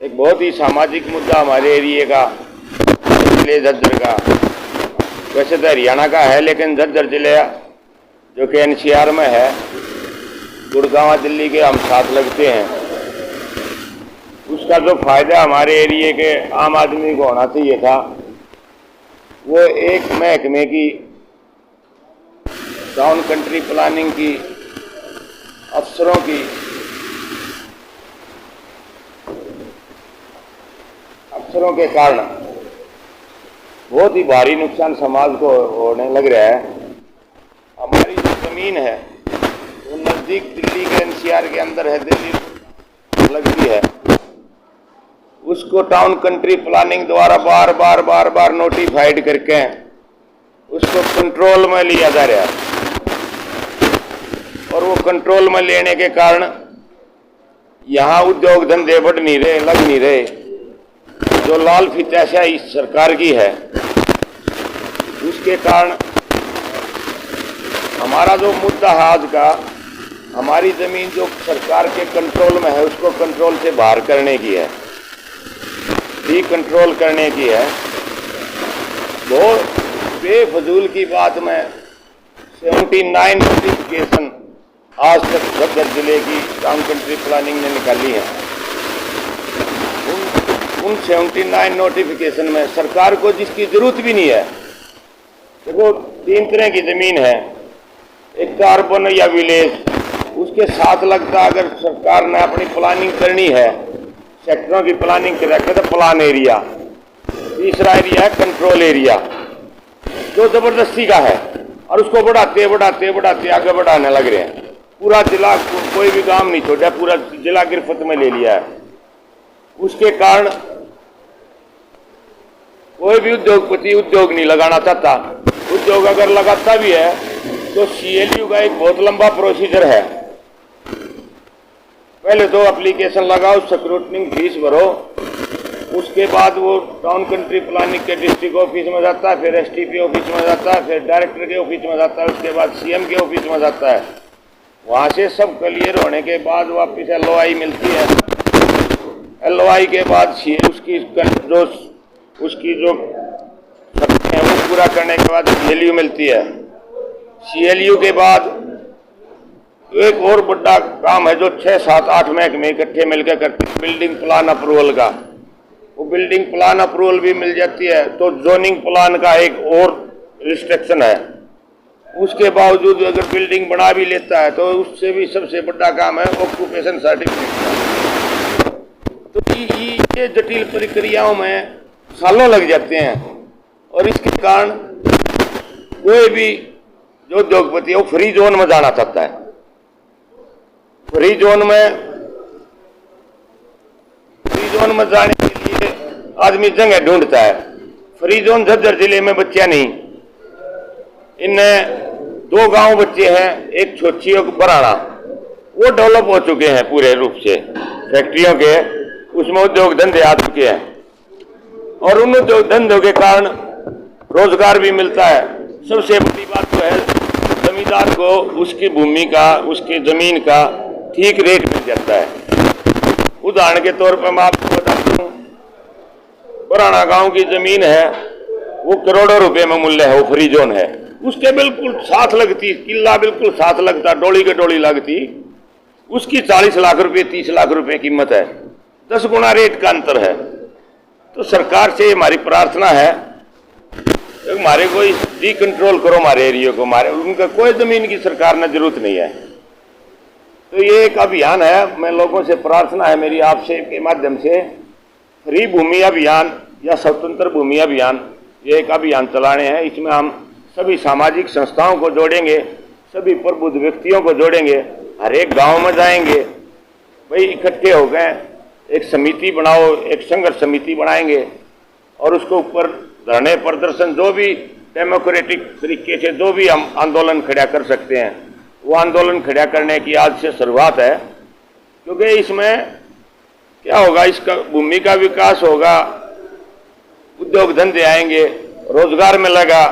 एक बहुत ही सामाजिक मुद्दा हमारे एरिए का, जिले झज्जर का, वैसे तो हरियाणा का है लेकिन झज्जर जिले जो कि एनसीआर में है, गुड़गांव दिल्ली के हम साथ लगते हैं। उसका जो फायदा हमारे एरिए के आम आदमी को होना चाहिए था, वो एक महकमे की टाउन कंट्री प्लानिंग की अफसरों के कारण बहुत ही भारी नुकसान समाज को होने लग रहा है। हमारी जो जमीन है वो नज़दीक दिल्ली के एनसीआर के अंदर है, दिल्ली लगती है। उसको टाउन कंट्री प्लानिंग द्वारा बार बार नोटिफाइड करके उसको कंट्रोल में लिया जा रहा है, और वो कंट्रोल में लेने के कारण यहाँ उद्योग धंधे बढ़ नहीं रहे, लग नहीं रहे। जो लाल फितैशा इस सरकार की है, उसके कारण हमारा जो मुद्दा है आज का, हमारी जमीन जो सरकार के कंट्रोल में है उसको कंट्रोल से बाहर करने की है, डी कंट्रोल करने की है। बहुत बेफजूल की बात में 79 नोटिफिकेशन आज तक झज्जर जिले की टाउन कंट्री प्लानिंग ने निकाली है। उन 79 नोटिफिकेशन में सरकार को जिसकी जरूरत भी नहीं है, देखो 3 तरह की जमीन है, एक कार्बन या विलेज, उसके साथ लगता अगर सरकार ने अपनी प्लानिंग करनी है, सेक्टरों की प्लानिंग कर रखे तो प्लान एरिया, तीसरा एरिया है कंट्रोल एरिया, जो जबरदस्ती का है, और उसको बढ़ाते आगे बढ़ाने लग रहे हैं। पूरा जिला, कोई भी काम नहीं छोड़ा, पूरा जिला गिरफ्त में ले लिया है। उसके कारण कोई भी उद्योगपति उद्योग नहीं लगाना चाहता। उद्योग अगर लगाता भी है तो सीएलयू का एक बहुत लंबा प्रोसीजर है। पहले तो एप्लीकेशन लगाओ, स्क्रूटनिंग फीस भरो, उसके बाद वो टाउन कंट्री प्लानिंग के डिस्ट्रिक्ट ऑफिस में जाता है, फिर एसटीपी ऑफिस में जाता है, फिर डायरेक्टर के ऑफिस में जाता है, उसके बाद सीएम के ऑफिस में जाता है। वहाँ से सब क्लियर होने के बाद वापस एलओआई मिलती है। एलओआई के बाद उसकी जो शर्तें हैं वो पूरा करने के बाद सीएलयू मिलती है। सीएलयू के बाद एक और बड़ा काम है जो 6, 7, 8 महकमे इकट्ठे मिलकर करते हैं, बिल्डिंग प्लान अप्रूवल का। वो बिल्डिंग प्लान अप्रूवल भी मिल जाती है तो जोनिंग प्लान का एक और रिस्ट्रिक्शन है। उसके बावजूद अगर बिल्डिंग बना भी लेता है तो उससे भी सबसे बड़ा काम है ऑक्यूपेशन सर्टिफिकेट। तो ये जटिल प्रक्रियाओं में सालों लग जाते हैं, और इसके कारण कोई भी जो उद्योगपति है वो फ्री जोन में जाना चाहता है। फ्री जोन में जाने के लिए आदमी जगह ढूंढता है। फ्री जोन झज्जर जिले में बच्चा नहीं, इनमें 2 गांव बच्चे हैं, एक छोटी और बराड़ा, वो डेवलप हो चुके हैं पूरे रूप से, फैक्ट्रियों के उसमें उद्योग धंधे आ चुके हैं, और उन उद्योग धंधों के कारण रोजगार भी मिलता है। सबसे बड़ी बात तो है जमींदार को उसकी भूमि का, उसकी जमीन का ठीक रेट मिल जाता है। उदाहरण के तौर पर मैं आपको बताता हूँ, बराड़ा गांव की जमीन है वो करोड़ों रुपए में मूल्य है, वो फ्री जोन है। उसके बिल्कुल साथ लगती किला, बिल्कुल साथ लगता, डोली के डोली लगती, उसकी 40 लाख रुपए 30 लाख रुपए कीमत है, 10 गुना रेट का अंतर है। तो सरकार से हमारी प्रार्थना है हमारे को डी कंट्रोल करो हमारे एरिया को, हमारे उनका कोई जमीन की सरकार ने जरूरत नहीं है। तो ये एक अभियान है, मैं लोगों से प्रार्थना है मेरी आपसे के माध्यम से, फ्री भूमि अभियान या स्वतंत्र भूमि अभियान, ये एक अभियान चलाने हैं। इसमें हम सभी सामाजिक संस्थाओं को जोड़ेंगे, सभी प्रबुद्ध व्यक्तियों को जोड़ेंगे, हर एक गांव में जाएंगे, भाई इकट्ठे हो गए, एक समिति बनाओ, एक संघर्ष समिति बनाएंगे, और उसको ऊपर धरने प्रदर्शन जो भी डेमोक्रेटिक तरीके से जो भी हम आंदोलन खड़ा कर सकते हैं वो आंदोलन खड़ा करने की आज से शुरुआत है। क्योंकि इसमें क्या होगा, इसका भूमि का विकास होगा, उद्योग धंधे आएंगे, रोजगार मिलेगा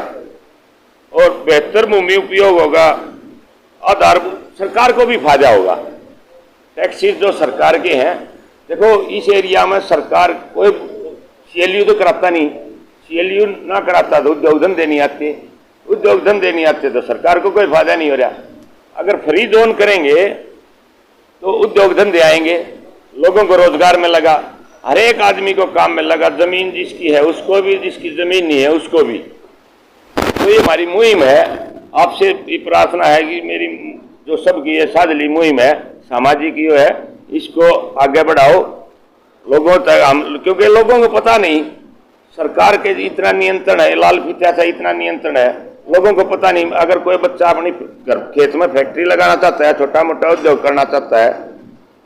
और बेहतर भूमि उपयोग होगा, आधारभूत सरकार को भी फायदा होगा। टैक्सेस जो सरकार के हैं देखो इस एरिया में सरकार कोई सीएलयू तो कराता नहीं, सीएलयू ना कराता तो उद्योग धंधे नहीं आते, उद्योग धंधे नहीं आते तो सरकार को कोई फायदा नहीं हो रहा। अगर फ्री जोन करेंगे तो उद्योग धंधे आएंगे, लोगों को रोजगार में लगा, हर एक आदमी को काम में लगा, जमीन जिसकी है उसको भी, जिसकी जमीन नहीं है उसको भी। तो ये हमारी मुहिम है, आपसे भी प्रार्थना है कि मेरी जो सबकी ये साझली मुहिम है सामाजिक जो है इसको आगे बढ़ाओ लोगों तक। हम क्योंकि लोगों को पता नहीं, सरकार के इतना नियंत्रण है, लाल फीता से इतना नियंत्रण है, लोगों को पता नहीं। अगर कोई बच्चा अपनी घर खेत में फैक्ट्री लगाना चाहता है, छोटा मोटा उद्योग करना चाहता है,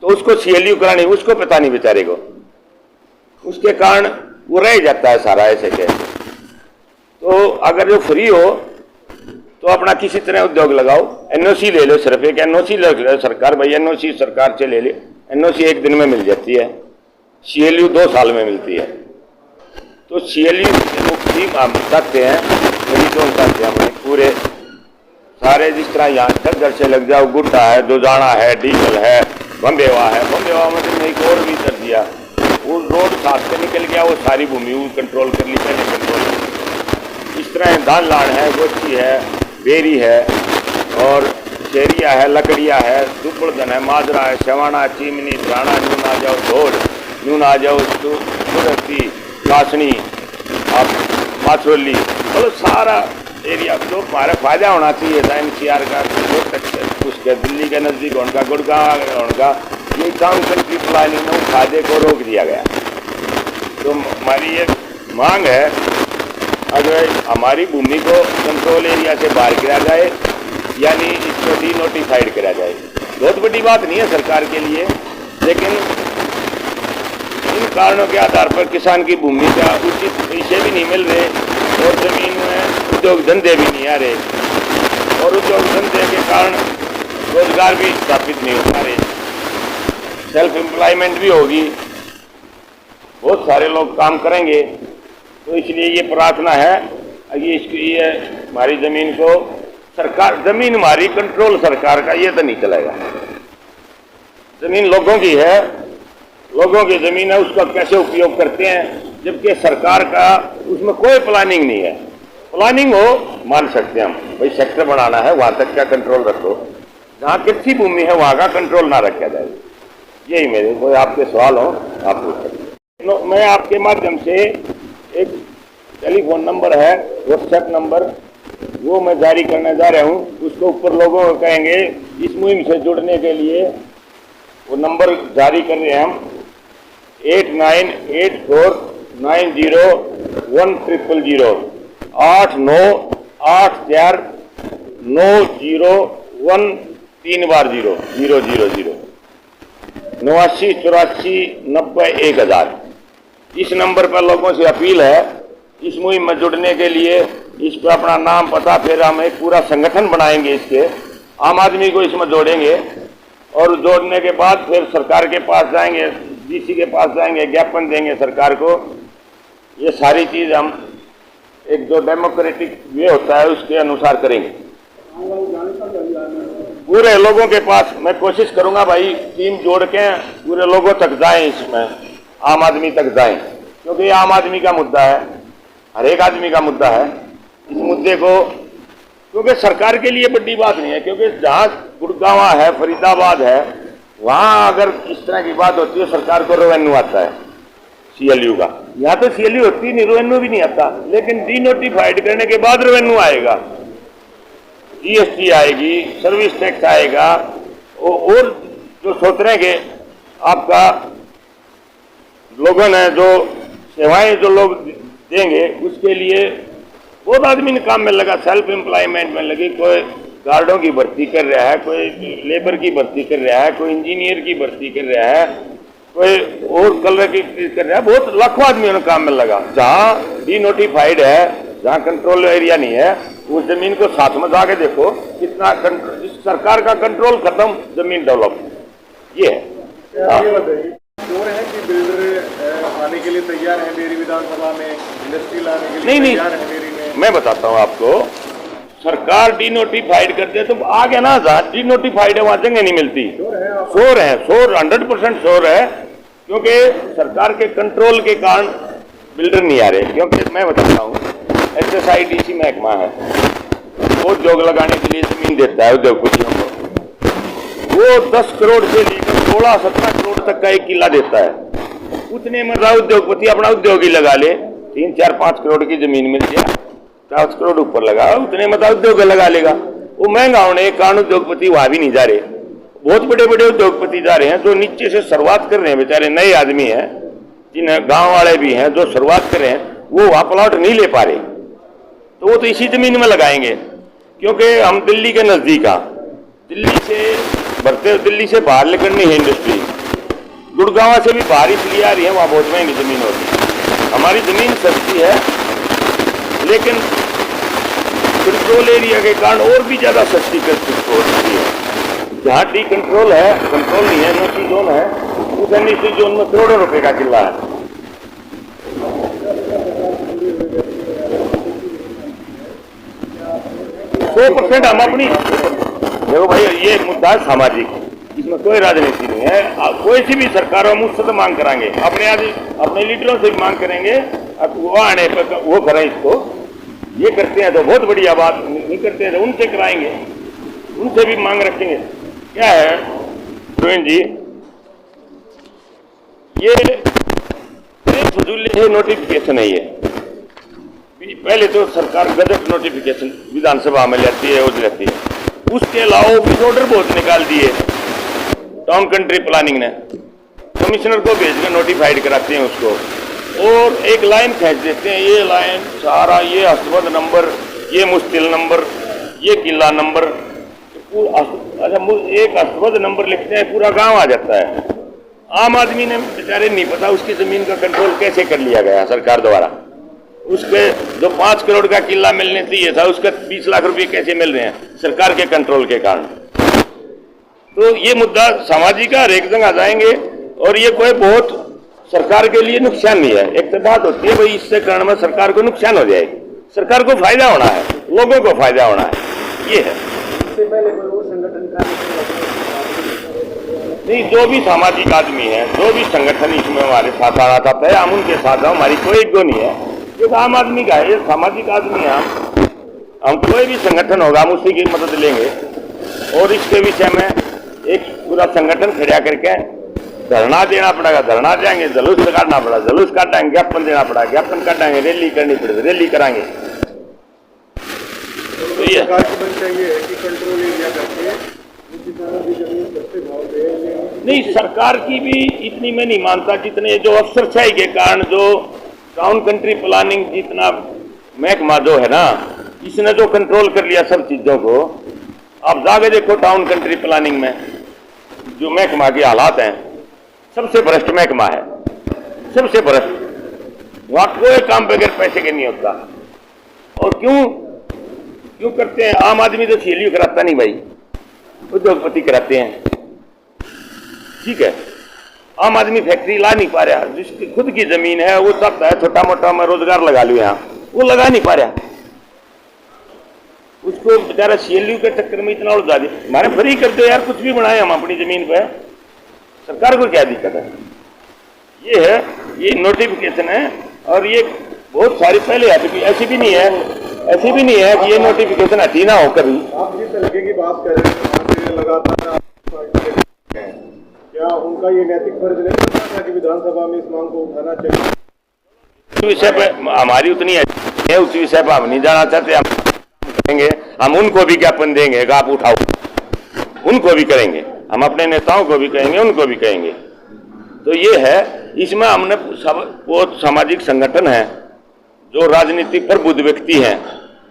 तो उसको सीएलयू करानी, उसको पता नहीं बेचारे को, उसके कारण वो रह जाता है सारा ऐसे के। तो अगर जो फ्री हो तो अपना किसी तरह उद्योग लगाओ, एनओसी ले लो, सिर्फ एक एनओसी ले लो सरकार, भाई एनओसी सरकार से ले ले, एनओसी एक दिन में मिल जाती है, सीएलयू 2 साल में मिलती है। तो सीएलयू से मुक्ति हम चाहते हैं, मेरी तो चाहते हैं अपने पूरे सारे, जिस तरह यहाँ तक घर से लग जाओ, गुड्डा है, दोजाना है, डीगल है, बम्बेवा है, बम्बेवा में तो एक और भी कर दिया, वो रोड साथ से निकल गया, वो सारी भूमि वो कंट्रोल कर ली, पहले कंट्रोल कर ली। इस तरह धान लाड़ है, गोची है, बेरी है और शेरिया है, लकड़िया है, दुबड़दन है, माजरा है, शवाना, चीमनी, त्राणा, नून आ जाओ धोड़, नून आ जाओ सुरती, कासनी, आप माथरोली, मतलब सारा एरिया जो हमारा फायदा होना चाहिए था एनसीआर का, उसके दिल्ली के नज़दीक उनका गुड़गांव उनका, ये काउंसिल की प्लानिंग में फायदे को रोक दिया गया। तो हमारी ये मांग है अगर हमारी भूमि को कंट्रोल एरिया से बाहर किया जाए, यानी इसको डीनोटिफाइड करा जाए। बहुत बड़ी बात नहीं है सरकार के लिए, लेकिन इन कारणों के आधार पर किसान की भूमि का उचित पैसे भी नहीं मिल रहे और जमीन में उद्योग धंधे भी नहीं आ रहे, और उद्योग धंधे के कारण रोजगार भी स्थापित नहीं हो पा रहे, सेल्फ एम्प्लॉयमेंट भी होगी, बहुत सारे लोग काम करेंगे। तो इसलिए ये प्रार्थना है कि ये हमारी जमीन को सरकार, जमीन हमारी कंट्रोल सरकार का, ये तो नहीं चलेगा। जमीन लोगों की है, लोगों की जमीन है, उसका कैसे उपयोग करते हैं, जबकि सरकार का उसमें कोई प्लानिंग नहीं है। प्लानिंग हो मान सकते हैं हम, भाई सेक्टर बनाना है वहां तक क्या कंट्रोल रखो, जहाँ कितनी भूमि है वहां का कंट्रोल ना रखा जाए। यही मेरे कोई आपके सवाल हो आप पूछ सकते। मैं आपके माध्यम से एक टेलीफोन नंबर है, व्हाट्सएप नंबर, वो मैं जारी करने जा रहा हूँ, उसको ऊपर लोगों को कहेंगे इस मुहिम से जुड़ने के लिए, वो नंबर जारी कर रहे हैं हम 8984901000 8984901000 8984901000। इस नंबर पर लोगों से अपील है इस मुहिम में जुड़ने के लिए, इस पर अपना नाम पता, फिर हम एक पूरा संगठन बनाएंगे, इसके आम आदमी को इसमें जोड़ेंगे और जोड़ने के बाद फिर सरकार के पास जाएंगे, डीसी के पास जाएंगे, ज्ञापन देंगे सरकार को। ये सारी चीज हम एक जो डेमोक्रेटिक वे होता है उसके अनुसार करेंगे। पूरे लोगों के पास मैं कोशिश करूंगा भाई, टीम जोड़ के पूरे लोगों तक जाएं, इसमें आम आदमी तक जाएं, क्योंकि ये आम आदमी का मुद्दा है, हर एक आदमी का मुद्दा है। इस मुद्दे को, क्योंकि सरकार के लिए बड़ी बात नहीं है, क्योंकि जहाँ गुड़गांव है, फरीदाबाद है, वहाँ अगर इस तरह की बात होती है सरकार को रेवेन्यू आता है सीएलयू का। यहाँ तो सीएलयू होती नहीं, रेवेन्यू भी नहीं आता, लेकिन डीनोटिफाइड करने के बाद रेवेन्यू आएगा, जीएसटी आएगी, सर्विस टैक्स आएगा, और जो सोच रहे हैं कि आपका लोगों ने जो सेवाएं जो लोग देंगे उसके लिए बहुत आदमी ने काम में लगा, सेल्फ एम्प्लॉयमेंट में लगी, कोई गार्डों की भर्ती कर रहा है, कोई लेबर की भर्ती कर रहा है, कोई इंजीनियर की भर्ती कर रहा है, कोई और कलर की कर रहा है, बहुत लाखों आदमियों ने काम में लगा। जहाँ डीनोटिफाइड है, जहाँ कंट्रोल एरिया नहीं है, उस जमीन को साथ में जाके देखो कितना सरकार का कंट्रोल खत्म, जमीन डेवलप, ये है। है कि बिल्डर आने के लिए तैयार है मेरी विधानसभा में, इंडस्ट्री लाने के लिए नहीं, तैयार है मेरी में। मैं बताता हूँ आपको, सरकार डीनोटिफाइड कर दे तो आ गया ना, जहाँ डीनोटिफाइड है वहाँ जगह नहीं मिलती। शोर है, 100% शोर है, क्योंकि सरकार के कंट्रोल के कारण बिल्डर नहीं आ रहे। क्योंकि मैं बताता हूँ, SSIDC महकमा है, वो उद्योग लगाने के लिए जमीन देता है उद्योगपतियों को। वो 10 करोड़ से लेकर 16-17 करोड़ तक का एक किला देता है। उतने में उद्योगपति अपना उद्योग ही लगा ले, 3-4-5 करोड़ की जमीन मिल जाए, 50 करोड़ ऊपर लगा, उतने में उद्योग लगा लेगा। वो महंगा होने के कारण उद्योगपति वहां भी नहीं जा रहे। बहुत बड़े बड़े उद्योगपति जा रहे हैं जो नीचे से शुरुआत कर रहे हैं, बेचारे नए आदमी हैं, जिन्हें गांव वाले भी हैं जो शुरुआत कर रहे हैं, वो वहां प्लॉट नहीं ले पा रहे, तो वो तो इसी जमीन में लगाएंगे। क्योंकि हम दिल्ली के नजदीक आ, दिल्ली से बाहर निकलनी है इंडस्ट्री, गुड़गांव से भी बाहर इसलिए आ रही है, वहां बहुत महंगी जमीन होती है। हमारी जमीन सस्ती है, लेकिन कंट्रोल एरिया के कारण और भी ज्यादा सस्ती कर होती है। जहाँ डी कंट्रोल है, कंट्रोल नहीं है, एनओसी जोन है, उस एनओसी जोन में करोड़ों रुपए का किला है। हम अपनी देखो भाई, ये मुद्दा है सामाजिक, इसमें कोई राजनीति नहीं है। कोई सी भी सरकार हम उससे तो मांग कराएंगे, अपने लीडरों से भी मांग करेंगे, अब वो आने पर वो करें इसको। ये करते हैं तो बहुत बढ़िया बात, नहीं करते हैं तो उनसे कराएंगे, उनसे भी मांग रखेंगे। क्या है प्रवीण जी, ये फजूल नोटिफिकेशन है। ये पहले तो सरकार गजट नोटिफिकेशन विधानसभा में लेती है, वो लेती है। उसके अलावा ऑफिस ऑर्डर बहुत निकाल दिए टाउन कंट्री प्लानिंग ने, कमिश्नर को भेजकर नोटिफाइड कराते हैं उसको, और एक लाइन खींच देते हैं। ये लाइन सारा, ये हस्तबद्ध नंबर, ये मुश्तिल नंबर, ये किला नंबर, अच्छा एक हस्तबद्ध नंबर लिखते हैं, पूरा गांव आ जाता है। आम आदमी ने बेचारे नहीं पता उसकी जमीन का कंट्रोल कैसे कर लिया गया सरकार द्वारा। उसके जो 5 करोड़ का किला मिलने चाहिए था, उसके 20 लाख रुपए कैसे मिल रहे हैं सरकार के कंट्रोल के कारण। तो ये मुद्दा सामाजिक हर एक जगह जाएंगे, और ये कोई बहुत सरकार के लिए नुकसान नहीं है। एक तो बात होती है भाई, इससे कारण में सरकार को नुकसान हो जाएगी, सरकार को फायदा होना है, लोगों को फायदा होना है, ये है। इससे पहले कोई संगठन का नहीं, जो भी सामाजिक आदमी है, जो भी संगठन इसमें हमारे साथ आना चाहता है, हम उनके साथ हैं, हमारी कोई इगो नहीं है। ये आम आदमी का है, ये सामाजिक आदमी है। हम कोई भी संगठन होगा हम उसी की मदद लेंगे, और इसके विषय में एक पूरा संगठन खड़ा करके धरना देना पड़ेगा, धरना देंगे, जुलूस काटना पड़ा, जुलूस काटेंगे, ज्ञापन देना पड़ा, ज्ञापन काटेंगे, रैली करनी पड़ेगी, रैली कराएंगे। तो ये सरकार की बन चाहिए कि कंट्रोल एरिया करके नहीं, सरकार की भी इतनी मैं नहीं मानता, जितने जो अफसरशाही के कारण जो टाउन कंट्री प्लानिंग जितना महकमा जो है ना, इसने जो कंट्रोल कर लिया सब चीजों को। आप जाके देखो टाउन कंट्री प्लानिंग में जो महकमा के हालात हैं, सबसे भ्रष्ट महकमा है, सबसे भ्रष्ट। वहां कोई काम बगैर पैसे के नहीं होता। और क्यों करते हैं? आम आदमी तो सीएलयू कराता नहीं भाई, उद्योगपति कराते हैं। ठीक है, आम आदमी फैक्ट्री ला नहीं पा रहा, जिसकी खुद की जमीन है वो चाहता है छोटा मोटा मैं रोजगार लगा लूं, यहाँ वो लगा नहीं पा रहा, उसको बेचारा सीएलयू के चक्कर में इतना उलझा दिया। हमारे फ्री कर दो यार, कुछ भी बनाए हम अपनी जमीन पे, सरकार को क्या दिक्कत है? ये है, ये नोटिफिकेशन है, और ये बहुत सारी पहले हटी, ऐसी भी नहीं है कि ये नोटिफिकेशन हटी ना हो कभी। आप जिस तरीके की बात कर रहे हैं लगातार, क्या उनका ये नैतिक फर्ज नहीं बनता था कि विधानसभा में इस मांग को उठाना चाहिए? उस विषय पे हमारी उतनी है, उस विषय पर हम नहीं जाना चाहते। हम करेंगे, हम उनको भी ज्ञापन देंगे कि आप उठाओ, उनको भी करेंगे, हम अपने नेताओं को भी कहेंगे, उनको भी कहेंगे। तो ये है, इसमें हमने बहुत सामाजिक संगठन है, जो राजनीतिक प्रबुद्ध व्यक्ति हैं,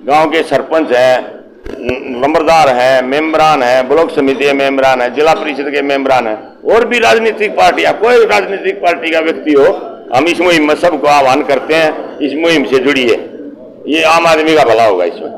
गांव के सरपंच हैं, नंबरदार है, मेंबरान है, ब्लॉक समिति के मेंबरान है, जिला परिषद के मेंबरान है, और भी राजनीतिक पार्टियां, कोई राजनीतिक पार्टी का व्यक्ति हो, हम इस मुहिम में सबको आह्वान करते हैं, इस मुहिम से जुड़िए, ये आम आदमी का भला होगा इसमें।